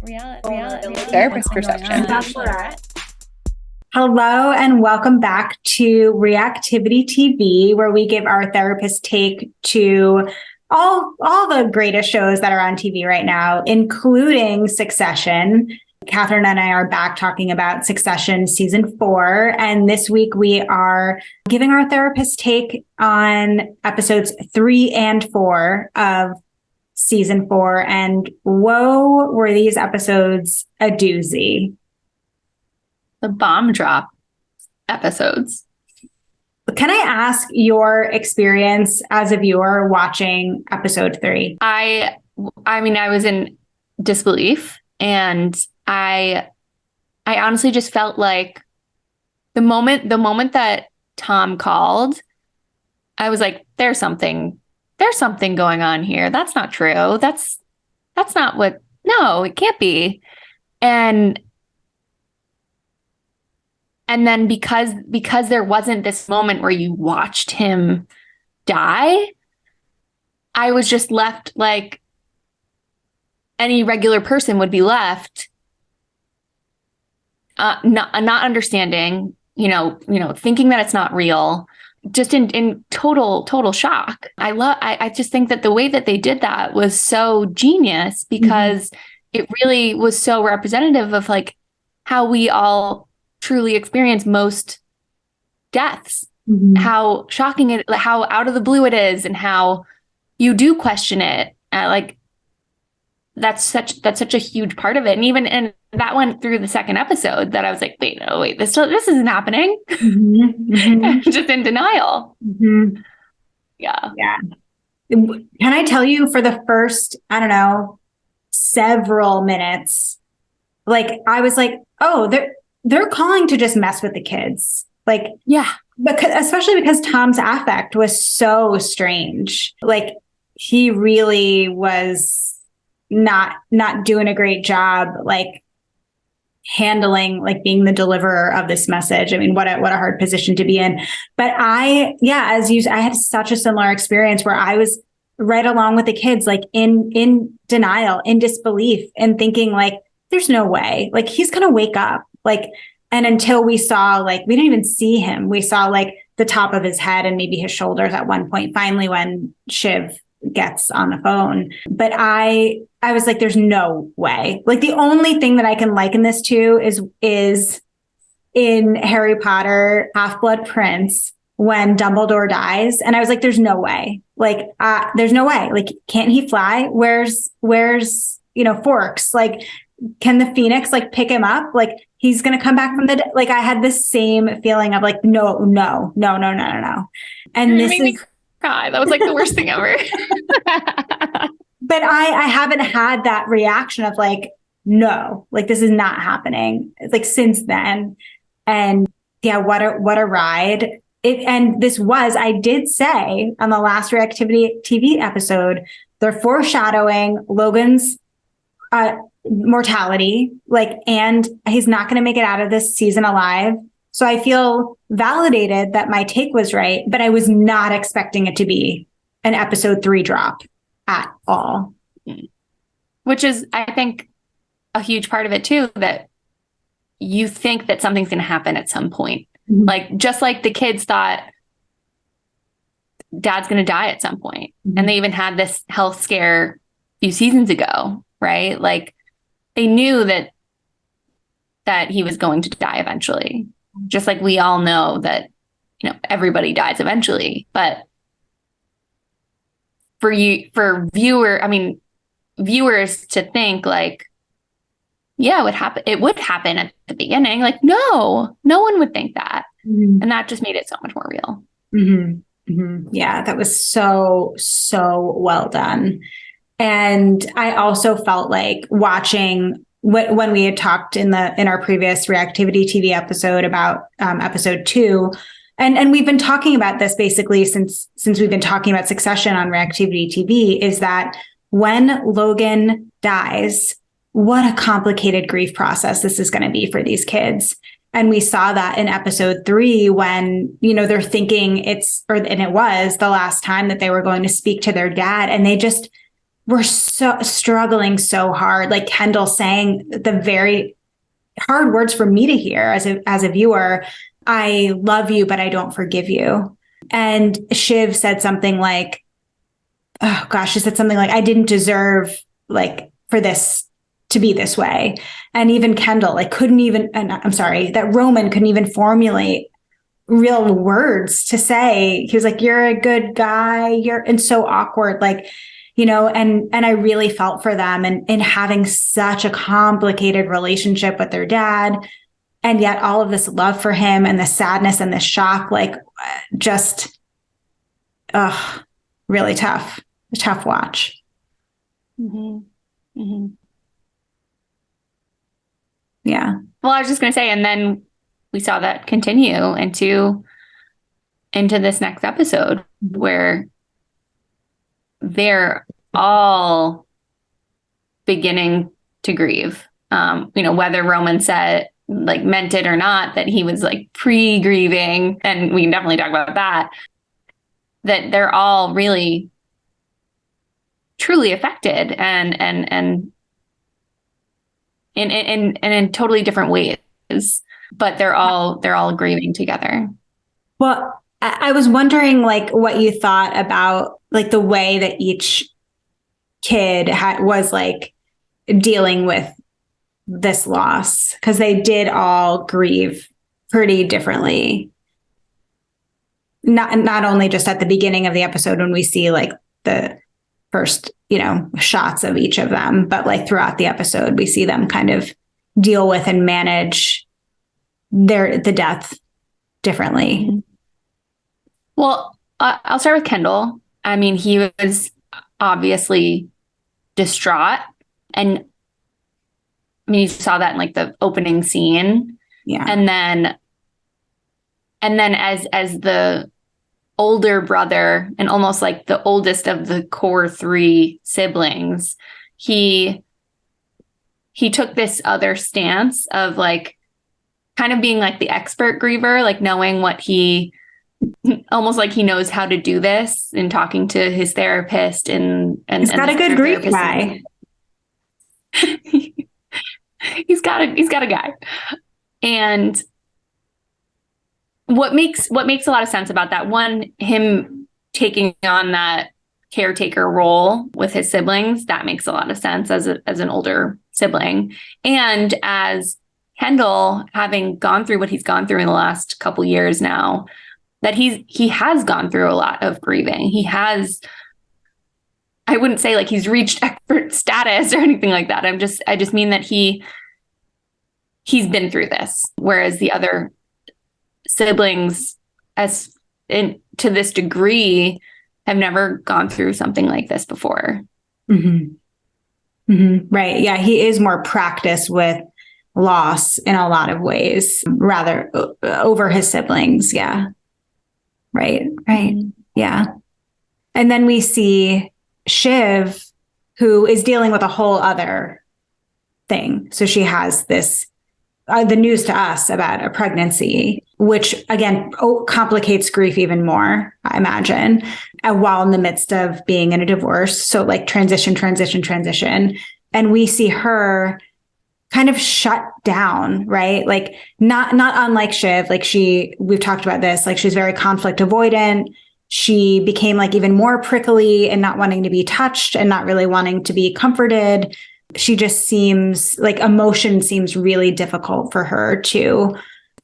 reality therapist perception. Hello and welcome back to Reactivity TV, where we give our therapist take to all the greatest shows that are on TV right now, including Succession. Catherine and I are back talking about Succession season 4. And this week we are giving our therapist take on episodes 3 and 4 of season 4. And whoa, were these episodes a doozy. The bomb drop episodes. Can I ask your experience as a viewer watching episode 3? I mean, I was in disbelief, and I honestly just felt like the moment that Tom called, I was like, there's something going on here. That's not true. That's not what, no, it can't be. And then because there wasn't this moment where you watched him die, I was just left like any regular person would be left, not understanding, thinking that it's not real, just in total shock. I just think that the way that they did that was so genius, because it really was so representative of like how we all truly experience most deaths, how shocking it, how out of the blue it is, and how you do question it. Like that's such a huge part of it. And that went through the second episode that I was like, wait, this isn't happening. Just in denial. Yeah. Can I tell you, for the first, several minutes, like I was like, oh, they're calling to just mess with the kids. Like, yeah, especially because Tom's affect was so strange. Like he really was not doing a great job, like handling, like being the deliverer of this message. I mean, what a hard position to be in. But I had such a similar experience where I was right along with the kids, like in denial, in disbelief, and thinking like, there's no way, like he's going to wake up. Like, and until we saw, like, we didn't even see him. We saw like the top of his head and maybe his shoulders at one point, finally, when Shiv gets on the phone. But I was like, there's no way. Like the only thing that I can liken this to is in Harry Potter, Half-Blood Prince, when Dumbledore dies. And I was like, there's no way. Like, there's no way. Like, can't he fly? Where's Forks? Like, can the Phoenix like pick him up? Like he's going to come back from the dead. Like I had this same feeling of like, no. And this made me cry. That was like the worst thing ever. But I haven't had that reaction of like, no, like this is not happening. It's like since then. And yeah, what a ride. I did say on the last Reactivity TV episode, they're foreshadowing Logan's mortality, like, and he's not going to make it out of this season alive. So I feel validated that my take was right, but I was not expecting it to be an episode 3 drop at all. Which is, I think, a huge part of it too, that you think that something's going to happen at some point. Like, just like the kids thought Dad's going to die at some point. And they even had this health scare a few seasons ago, right? Like, they knew that he was going to die eventually, just like we all know that, everybody dies eventually. But viewers to think like, yeah, it would happen at the beginning. Like, no one would think that. And that just made it so much more real. Yeah, that was so well done. And I also felt like watching when we had talked in our previous Reactivity TV episode about episode 2, and we've been talking about this basically since we've been talking about Succession on Reactivity TV, is that when Logan dies, what a complicated grief process this is going to be for these kids. And we saw that in episode 3 when, they're thinking and it was the last time that they were going to speak to their dad, and were so struggling so hard. Like Kendall saying the very hard words for me to hear as a viewer. I love you, but I don't forgive you. And Shiv said something like, oh gosh, she said something like, I didn't deserve like for this to be this way. And even Kendall, like that Roman couldn't even formulate real words to say. He was like, you're a good guy. And so awkward. Like, you know, and I really felt for them and having such a complicated relationship with their dad. And yet all of this love for him and the sadness and the shock, like just, really tough watch. Mm-hmm. Mm-hmm. Yeah. Well, I was just going to say, and then we saw that continue into this next episode where they're all beginning to grieve. Whether Roman meant it or not, that he was like pre-grieving, and we can definitely talk about that they're all really truly affected and in totally different ways, but they're all grieving together. Well, I was wondering like what you thought about like the way that each kid was like dealing with this loss, because they did all grieve pretty differently. Not only just at the beginning of the episode when we see like the first, shots of each of them, but like throughout the episode, we see them kind of deal with and manage the death differently. Well, I'll start with Kendall. I mean, he was obviously distraught, and I mean, you saw that in like the opening scene. Yeah. And then as the older brother and almost like the oldest of the core three siblings, he took this other stance of like kind of being like the expert griever, like knowing what almost like he knows how to do this in talking to his therapist and he's got a good grief guy. He's got a guy. And what makes a lot of sense about that, one, him taking on that caretaker role with his siblings, that makes a lot of sense as an older sibling. And as Kendall, having gone through what he's gone through in the last couple years now, that he has gone through a lot of grieving. He has, I wouldn't say like he's reached expert status or anything like that. I just mean that he's been through this, whereas the other siblings, to this degree, have never gone through something like this before. Mm-hmm. Mm-hmm. Right. Yeah. He is more practiced with loss in a lot of ways, rather over his siblings. Yeah. Right. Mm-hmm. Yeah. And then we see Shiv, who is dealing with a whole other thing. So she has this, the news to us about a pregnancy, which again complicates grief even more, I imagine, while in the midst of being in a divorce. So like transition. And we see her kind of shut down, right? Like not unlike Shiv, like we've talked about this, like she's very conflict avoidant. She became like even more prickly and not wanting to be touched and not really wanting to be comforted. She just seems like emotion seems really difficult for her to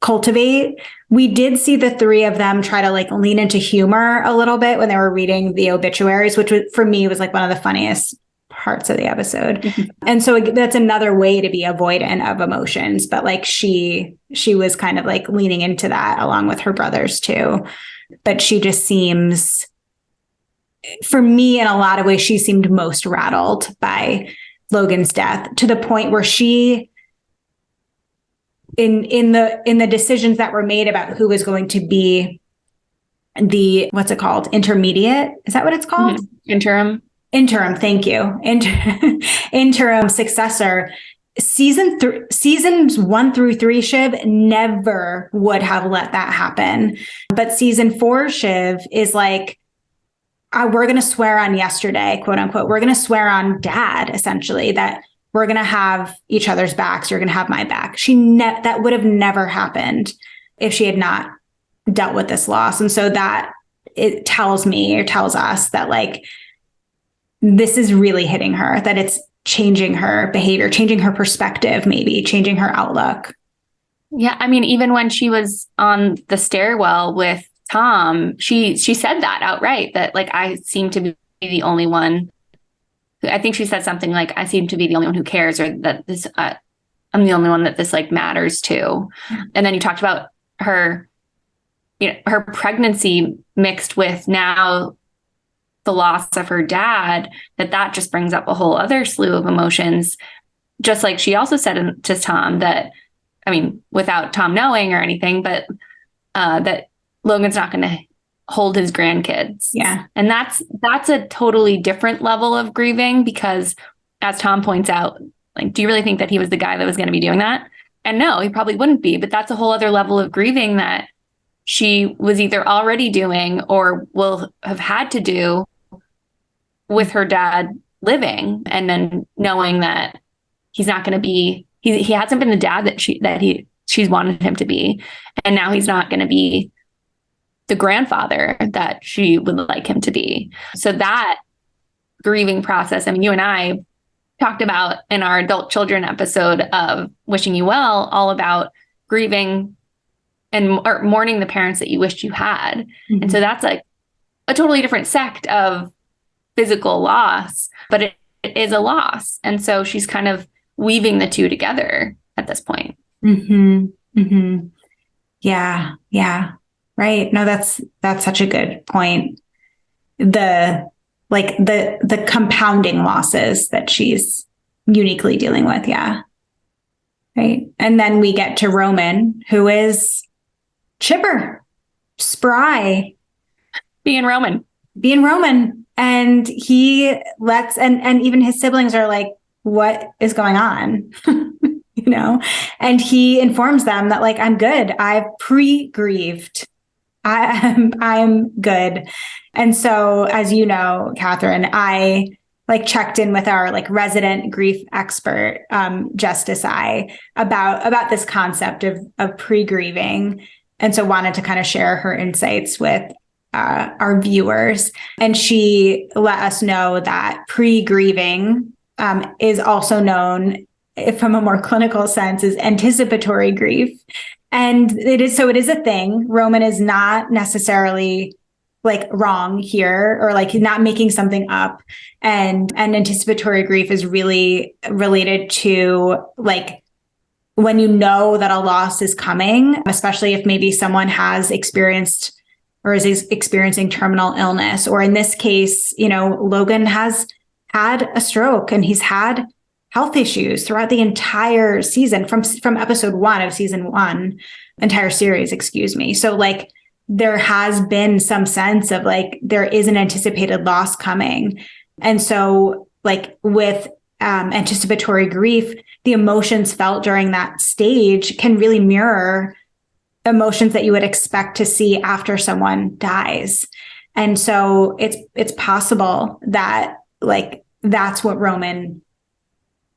cultivate. We did see the three of them try to like lean into humor a little bit when they were reading the obituaries, which for me was like one of the funniest parts of the episode. And so that's another way to be avoidant of emotions. But like she was kind of like leaning into that along with her brothers too. But she just seems, for me, in a lot of ways, she seemed most rattled by Logan's death, to the point where she, in the decisions that were made about who was going to be the, what's it called? Intermediate? Is that what it's called? Mm-hmm. Interim. Thank you. Interim successor. Seasons 1 through 3, Shiv never would have let that happen. But season 4, Shiv is like, we're going to swear on yesterday, quote unquote. We're going to swear on dad, essentially, that we're going to have each other's backs. You're going to have my back. That would have never happened if she had not dealt with this loss. And so that it tells me or tells us that like, this is really hitting her, that it's changing her behavior, changing her perspective, maybe changing her outlook. Yeah. I mean, even when she was on the stairwell with Tom, she said that outright, that like, I seem to be the only one. I think she said something like, I seem to be the only one who cares, or that this, I'm the only one that this like matters to. And then you talked about her, her pregnancy mixed with now the loss of her dad, that just brings up a whole other slew of emotions. Just like she also said to Tom that, I mean, without Tom knowing or anything, but that Logan's not going to hold his grandkids. Yeah. And that's a totally different level of grieving, because as Tom points out, like, do you really think that he was the guy that was going to be doing that? And no, he probably wouldn't be, but that's a whole other level of grieving that she was either already doing or will have had to do with her dad living, and then knowing that he's not going to be, he hasn't been the dad that she's wanted him to be. And now he's not going to be the grandfather that she would like him to be. So that grieving process, I mean, you and I talked about in our adult children episode of Wishing You Well, all about grieving or mourning the parents that you wished you had. Mm-hmm. And so that's like a totally different sect of physical loss, but it is a loss. And so she's kind of weaving the two together at this point. Mm-hmm. Mm-hmm. Yeah. Yeah. Right. No, that's such a good point. The compounding losses that she's uniquely dealing with. Yeah. Right. And then we get to Roman, who is chipper, spry. Being Roman. And he lets, and even his siblings are like, what is going on? And he informs them that like, I'm good. I've pre-grieved. I'm good. And so, as you know, Catherine, I like checked in with our like resident grief expert, Justice about this concept of pre-grieving. And so wanted to kind of share her insights with our viewers. And she let us know that pre-grieving is also known, from a more clinical sense, as anticipatory grief. And it is a thing. Roman is not necessarily like wrong here, or like not making something up. And anticipatory grief is really related to like when you know that a loss is coming, especially if maybe someone has experienced or is experiencing terminal illness. Or in this case, Logan has had a stroke and he's had health issues throughout the entire season, from episode 1 of season 1, entire series, excuse me. So like there has been some sense of like there is an anticipated loss coming. And so like with anticipatory grief, the emotions felt during that stage can really mirror emotions that you would expect to see after someone dies. And so it's possible that like that's what Roman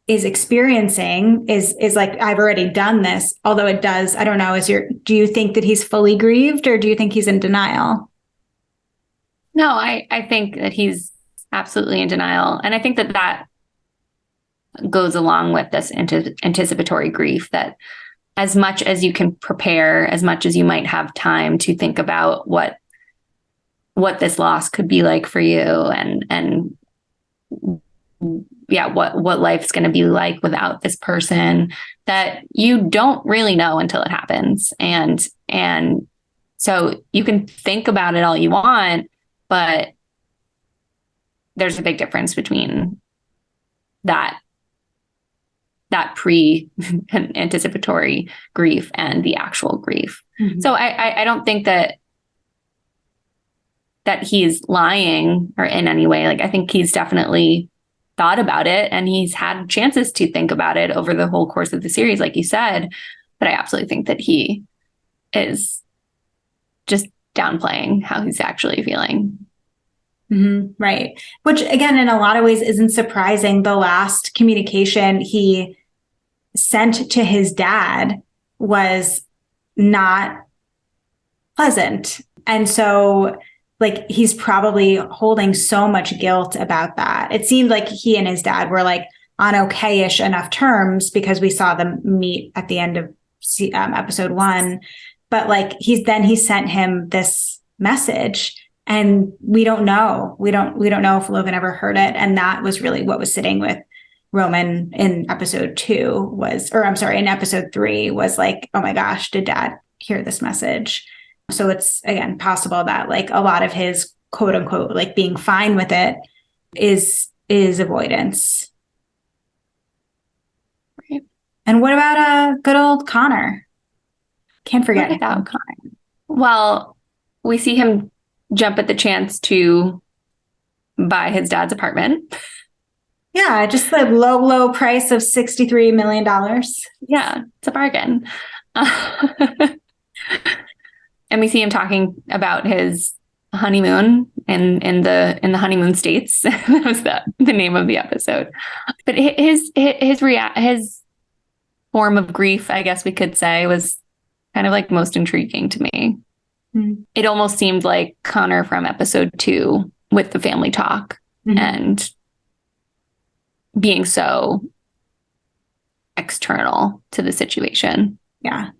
is experiencing, is like, I've already done this. Although it does, I don't know, do you think that he's fully grieved, or do you think he's in denial? No, I think that he's absolutely in denial. And I think that goes along with this anticipatory grief, that as much as you can prepare, as much as you might have time to think about what this loss could be like for you, and yeah, what life's going to be like without this person, that you don't really know until it happens. And so you can think about it all you want, but there's a big difference between that pre-anticipatory grief and the actual grief. Mm-hmm. So I don't think that he's lying or in any way. Like, I think he's definitely thought about it, and he's had chances to think about it over the whole course of the series, like you said. But I absolutely think that he is just downplaying how he's actually feeling. Right. Which again, in a lot of ways isn't surprising. The last communication he sent to his dad was not pleasant. And so like he's probably holding so much guilt about that. It seemed like he and his dad were like on okay-ish enough terms because we saw them meet at the end of episode 1. But like he sent him this message and we don't know. We don't know if Logan ever heard it. And that was really what was sitting with Roman in episode 2 in episode 3 was like, oh my gosh, did dad hear this message? So it's, again, possible that like a lot of his quote unquote, like being fine with it is avoidance. Right. And what about good old Connor? Can't forget about Connor. Well, we see him jump at the chance to buy his dad's apartment. Yeah, just the low price of $63 million. Yeah, it's a bargain. And we see him talking about his honeymoon in the honeymoon states. That was the name of the episode. But his form of grief, I guess we could say, was kind of like most intriguing to me. It almost seemed like Connor from episode 2 with the family talk and being so external to the situation. Yeah.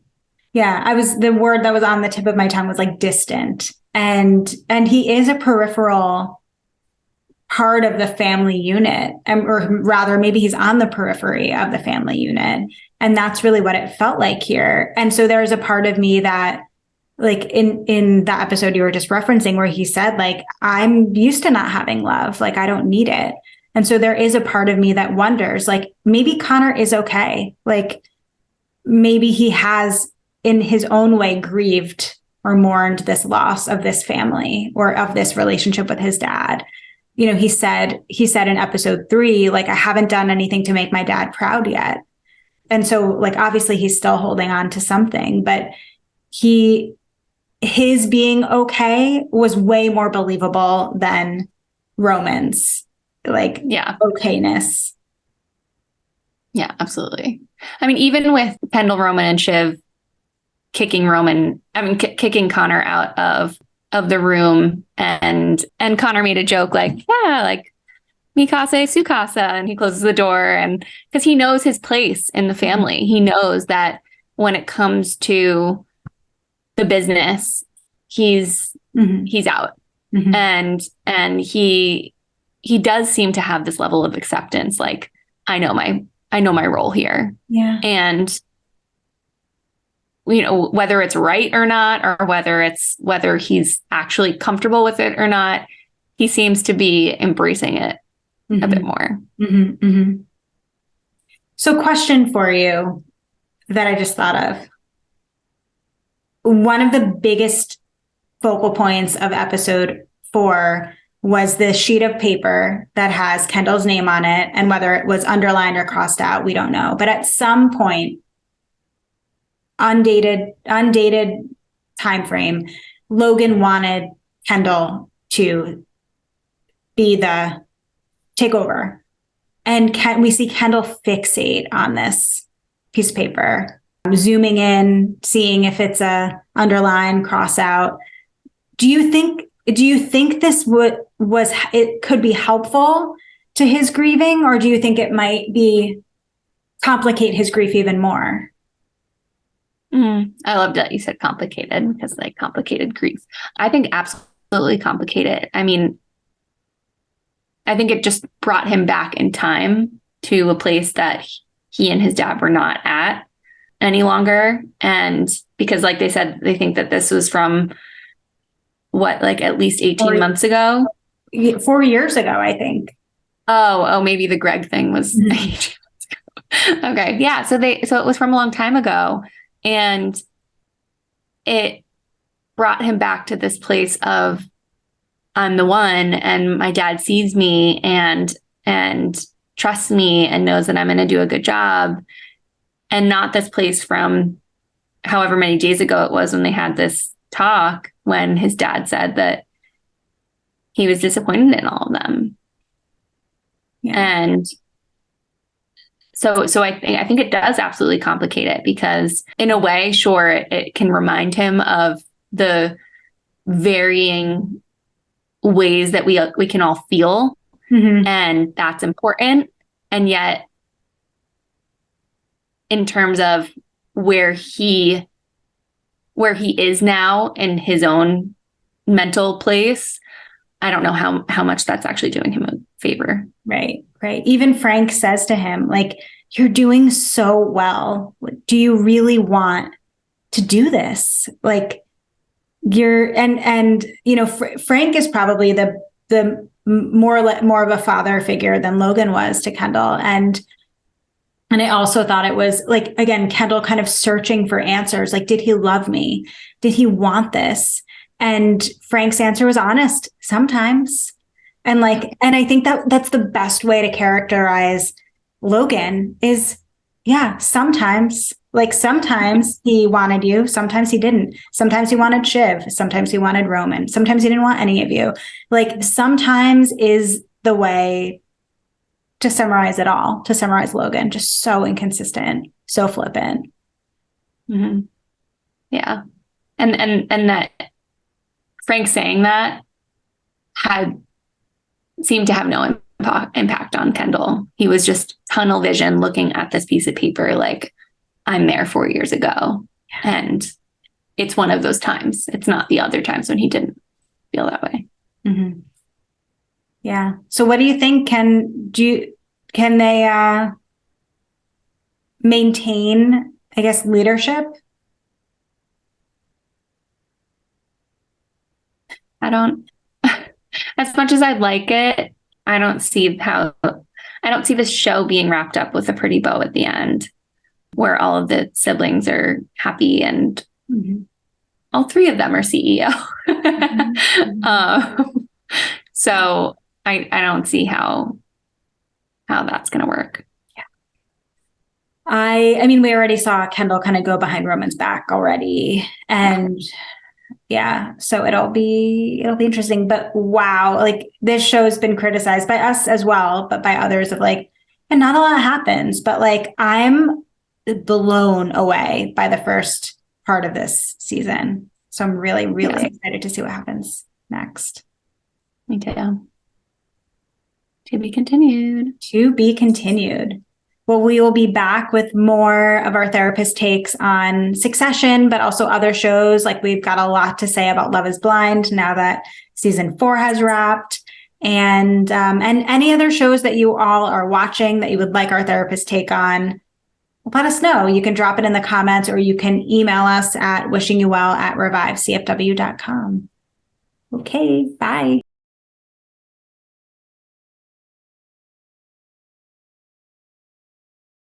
The word that was on the tip of my tongue was like distant. And he is a peripheral part of the family unit, or rather maybe he's on the periphery of the family unit. And that's really what it felt like here. And so there's a part of me that like in the episode you were just referencing where he said like, I'm used to not having love. Like I don't need it. And so there is a part of me that wonders like maybe Connor is okay. Like maybe he has in his own way grieved or mourned this loss of this family or of this relationship with his dad. You know, he said in episode 3, like, I haven't done anything to make my dad proud yet. And so like, obviously he's still holding on to something, but his being okay was way more believable than Roman's like okayness. Yeah, absolutely. I mean, even with Kendall, Roman, and Shiv kicking Connor out of the room, and Connor made a joke like, yeah, like Mikasa, Sukasa, and he closes the door, and because he knows his place in the family, he knows that when it comes to the business, he's out, and he does seem to have this level of acceptance, like I know my role here. Yeah. And, you know, whether it's right or not, or whether he's actually comfortable with it or not, he seems to be embracing it a bit more. So question for you that I just thought of. One of the biggest focal points of episode 4 was the sheet of paper that has Kendall's name on it, and whether it was underlined or crossed out, we don't know. But at some point, undated time frame, Logan wanted Kendall to take over. And we see Kendall fixate on this piece of paper, zooming in, seeing if it's a underline, cross out. Do you think this it could be helpful to his grieving, or do you think it might complicate his grief even more? I love that you said complicated, because like complicated grief, I think absolutely complicated. I mean, I think it just brought him back in time to a place that he and his dad were not at any longer. And because like they said, they think that this was from at least 18 months ago? 4 years ago, I think. Oh, maybe the Greg thing was 18 months ago. Okay. Yeah. So it was from a long time ago. And it brought him back to this place of, I'm the one, and my dad sees me and trusts me and knows that I'm going to do a good job. And not this place from however many days ago it was when they had this talk, when his dad said that he was disappointed in all of them. Yeah. And so I think it does absolutely complicate it, because in a way, sure, it can remind him of the varying ways that we can all feel, and that's important. And yet, in terms of where he is now in his own mental place, I don't know how much that's actually doing him a favor. Right. Even Frank says to him, like, you're doing so well. Do you really want to do this? Like, Frank is probably the more of a father figure than Logan was to Kendall. And I also thought it was like, again, Kendall kind of searching for answers. Like, did he love me? Did he want this? And Frank's answer was honest sometimes. And I think that's the best way to characterize Logan is, yeah, sometimes. Like, sometimes he wanted you, sometimes he didn't. Sometimes he wanted Shiv, sometimes he wanted Roman, sometimes he didn't want any of you. Like, sometimes is the way to summarize it all, to summarize Logan. Just so inconsistent, so flippant. Mm-hmm. Yeah. And that Frank saying that seemed to have no impact on Kendall. He was just tunnel vision looking at this piece of paper like, I'm there 4 years ago. And it's one of those times. It's not the other times when he didn't feel that way. Mm-hmm. Yeah. So what do you think? Can they maintain, I guess, leadership? I don't, as much as I'd like it, I don't see this show being wrapped up with a pretty bow at the end, where all of the siblings are happy and all three of them are CEO. So I don't see how that's going to work. Yeah. I mean, we already saw Kendall kind of go behind Roman's back already. And yeah, so it'll be interesting. But wow, like, this show has been criticized by us as well, but by others of like, and not a lot happens, but like, I'm blown away by the first part of this season. So I'm really, really excited to see what happens next. Me too. To be continued. To be continued. Well, we will be back with more of our therapist takes on Succession, but also other shows. Like, we've got a lot to say about Love is Blind now that season 4 has wrapped. And any other shows that you all are watching that you would like our therapist take on, let us know. You can drop it in the comments, or you can email us at wishingyouwell@revivecfw.com. Okay, bye.